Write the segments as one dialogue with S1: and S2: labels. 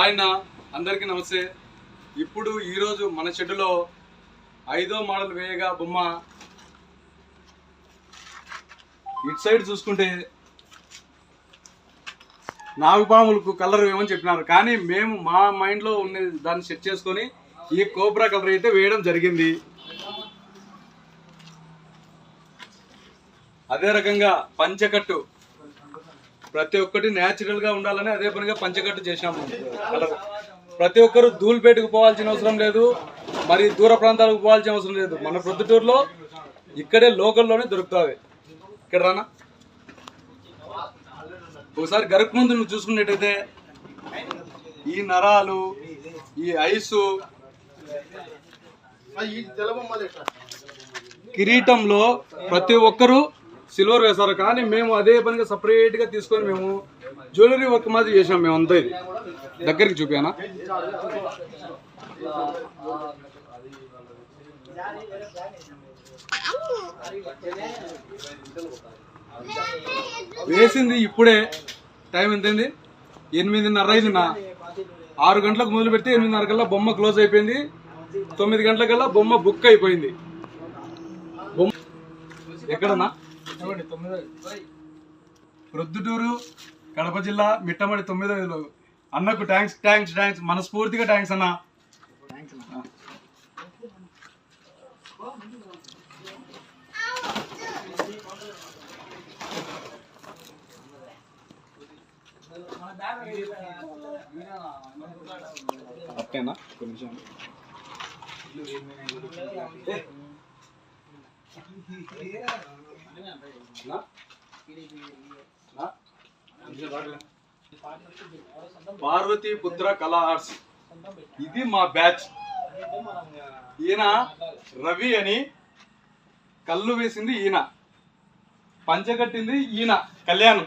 S1: ఆయన అందరికీ నమస్తే. ఇప్పుడు ఈరోజు మన షెడ్డులో 5వ మోడల్ వేయగా బొమ్మ ఇటు సైడ్ చూసుకుంటే నాగుపాములకు కలర్ వేయమని చెప్పినారు, కానీ మేము మా మైండ్లో ఉన్న దాన్ని సెట్ చేసుకొని ఈ కోబ్రా కలర్ అయితే వేయడం జరిగింది. అదే రకంగా పంచకట్టు ప్రతి ఒక్కటి న్యాచురల్గా ఉండాలని అదే పనిగా పంచకట్టు చేసినాము కలర్. ప్రతి ఒక్కరు ధూళిపేటకు పోవాల్సిన అవసరం లేదు, మరి దూర ప్రాంతాలకు పోవాల్సిన అవసరం లేదు. మన ప్రొద్దుటూరులో ఇక్కడే లోకల్లోనే దొరుకుతుంది. ఇక్కడ రానా ఒకసారి గరుకు ముందు నువ్వు చూసుకున్నట్టయితే ఈ నరాలు, ఈ ఐసు, కిరీటంలో ప్రతి ఒక్కరు సిల్వర్ వేశారు, కానీ మేము అదే పనిగా సపరేట్గా తీసుకొని మేము జ్యువెలరీ వర్క్ మాదిరి చేసాం. మేము అంతా ఇది దగ్గరికి చూపానా. వేసింది ఇప్పుడే టైం ఎంతైంది? 8:30 అయింది. 6 గంటలకు మొదలు పెడితే 8:30 కల్లా బొమ్మ క్లోజ్ అయిపోయింది. 9 గంటలకల్లా బొమ్మ బుక్ అయిపోయింది. బొమ్మ ఎక్కడన్నా? ప్రొద్దుటూరు, కడప జిల్లా, మిట్టమడి 9వ అన్నకు థ్యాంక్స్ మనస్ఫూర్తిగా థ్యాంక్స్ అన్న. అట్టేనా కొంచెం పార్వతీ పుత్ర కళా ఆర్ట్స్, ఇది మా బ్యాచ్. ఈయన రవి అని, కళ్ళు వేసింది ఈయన, పంచగట్టింది ఈయన కళ్యాణం.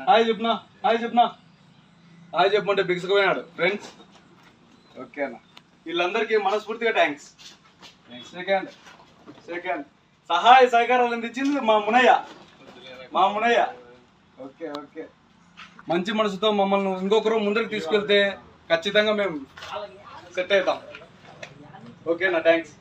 S1: హాయ్ చెప్పనా, హాయ్ చెప్పమంటే బిగుసుకుపోయినాడు ఫ్రెండ్స్. ఓకే అన్న, వీళ్ళందరికీ మనస్ఫూర్తిగా థ్యాంక్స్. సెకండ్ సహాయ సహకారాలు అందించింది మా మునయ్య. ఓకే మంచి మనసుతో మమ్మల్ని ఇంకొకరు ముందరికి తీసుకెళ్తే ఖచ్చితంగా మేము సెట్ అవుతాం. ఓకేనా, థ్యాంక్స్.